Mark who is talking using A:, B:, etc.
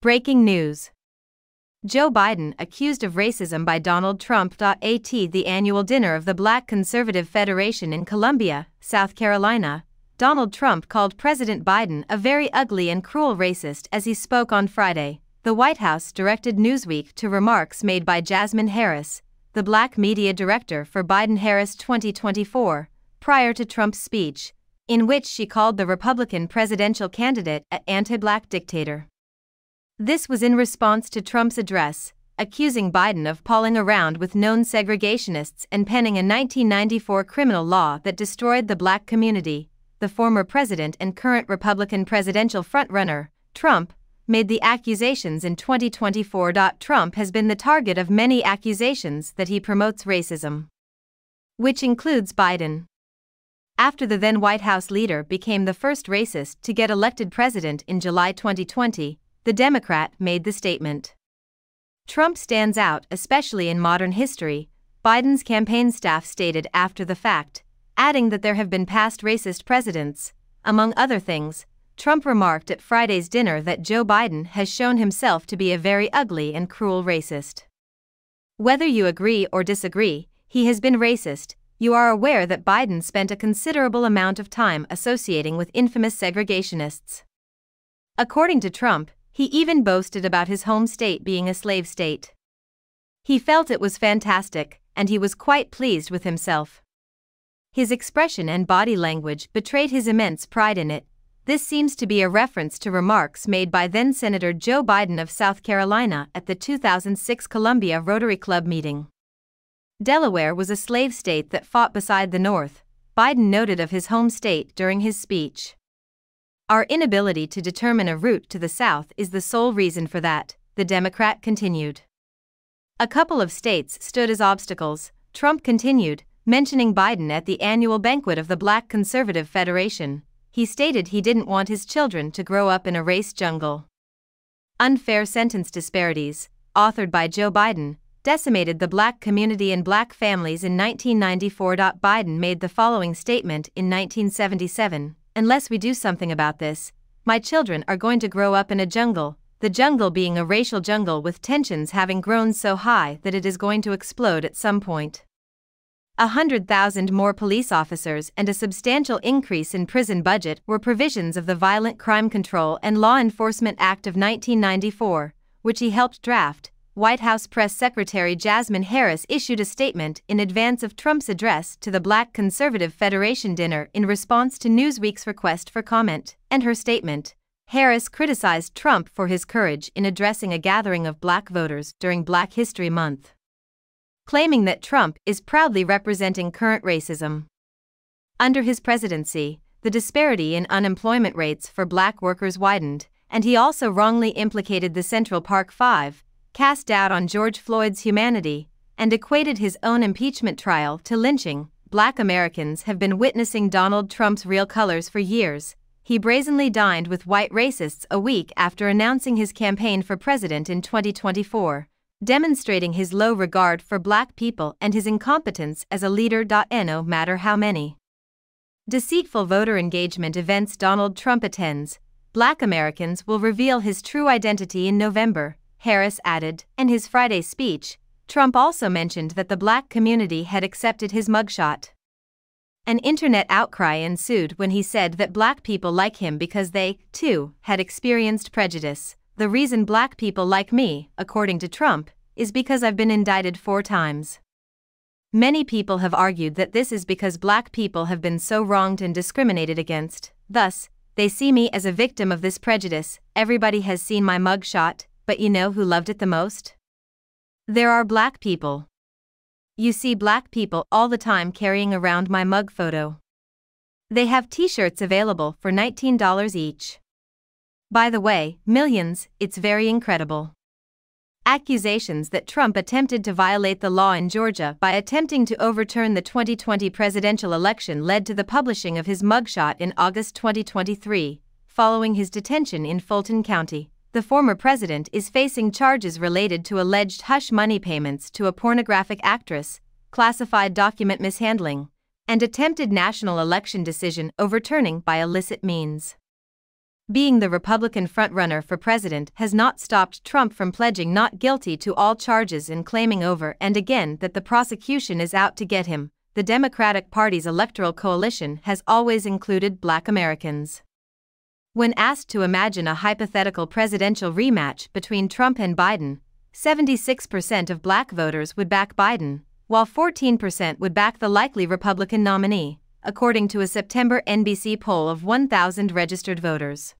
A: Breaking news. Joe Biden accused of racism by Donald Trump. At the annual dinner of the Black Conservative Federation in Columbia, South Carolina, Donald Trump called President Biden a very ugly and cruel racist as he spoke on Friday. The White House directed Newsweek to remarks made by Jasmine Harris, the black media director for Biden-Harris 2024, prior to Trump's speech, in which she called the Republican presidential candidate an anti-black dictator. This was in response to Trump's address, accusing Biden of palling around with known segregationists and penning a 1994 criminal law that destroyed the black community. The former president and current Republican presidential frontrunner, Trump, made the accusations in 2024. Trump has been the target of many accusations that he promotes racism, which includes Biden. After the then White House leader became the first racist to get elected president in July 2020, the Democrat made the statement. Trump stands out, especially in modern history, Biden's campaign staff stated after the fact, adding that there have been past racist presidents. Among other things, Trump remarked at Friday's dinner that Joe Biden has shown himself to be a very ugly and cruel racist. Whether you agree or disagree, he has been racist. You are aware that Biden spent a considerable amount of time associating with infamous segregationists. According to Trump, he even boasted about his home state being a slave state. He felt it was fantastic, and he was quite pleased with himself. His expression and body language betrayed his immense pride in it. This seems to be a reference to remarks made by then-Senator Joe Biden of South Carolina at the 2006 Columbia Rotary Club meeting. Delaware was a slave state that fought beside the North, Biden noted of his home state during his speech. Our inability to determine a route to the South is the sole reason for that, the Democrat continued. A couple of states stood as obstacles, Trump continued, mentioning Biden at the annual banquet of the Black Conservative Federation. He stated he didn't want his children to grow up in a race jungle. Unfair sentence disparities, authored by Joe Biden, decimated the black community and black families in 1994. Biden made the following statement in 1977. Unless we do something about this, my children are going to grow up in a jungle, the jungle being a racial jungle with tensions having grown so high that it is going to explode at some point. 100,000 more police officers and a substantial increase in prison budget were provisions of the Violent Crime Control and Law Enforcement Act of 1994, which he helped draft. White House Press Secretary Jasmine Harris issued a statement in advance of Trump's address to the Black Conservative Federation dinner in response to Newsweek's request for comment, and her statement, Harris criticized Trump for his courage in addressing a gathering of black voters during Black History Month, claiming that Trump is proudly representing current racism. Under his presidency, the disparity in unemployment rates for black workers widened, and he also wrongly implicated the Central Park Five, cast doubt on George Floyd's humanity, and equated his own impeachment trial to lynching. Black Americans have been witnessing Donald Trump's real colors for years. He brazenly dined with white racists a week after announcing his campaign for president in 2024, demonstrating his low regard for black people and his incompetence as a leader. No matter how many deceitful voter engagement events Donald Trump attends, black Americans will reveal his true identity in November, Harris added. In his Friday speech, Trump also mentioned that the black community had accepted his mugshot. An internet outcry ensued when he said that black people like him because they, too, had experienced prejudice. The reason black people like me, according to Trump, is because I've been indicted 4 times. Many people have argued that this is because black people have been so wronged and discriminated against. Thus, they see me as a victim of this prejudice. Everybody has seen my mugshot, but you know who loved it the most? There are black people. You see black people all the time carrying around my mug photo. They have t-shirts available for $19 each. By the way, millions, it's very incredible. Accusations that Trump attempted to violate the law in Georgia by attempting to overturn the 2020 presidential election led to the publishing of his mugshot in August 2023, following his detention in Fulton County. The former president is facing charges related to alleged hush money payments to a pornographic actress, classified document mishandling, and attempted national election decision overturning by illicit means. Being the Republican frontrunner for president has not stopped Trump from pledging not guilty to all charges and claiming over and again that the prosecution is out to get him. The Democratic Party's electoral coalition has always included Black Americans. When asked to imagine a hypothetical presidential rematch between Trump and Biden, 76% of Black voters would back Biden, while 14% would back the likely Republican nominee, according to a September NBC poll of 1,000 registered voters.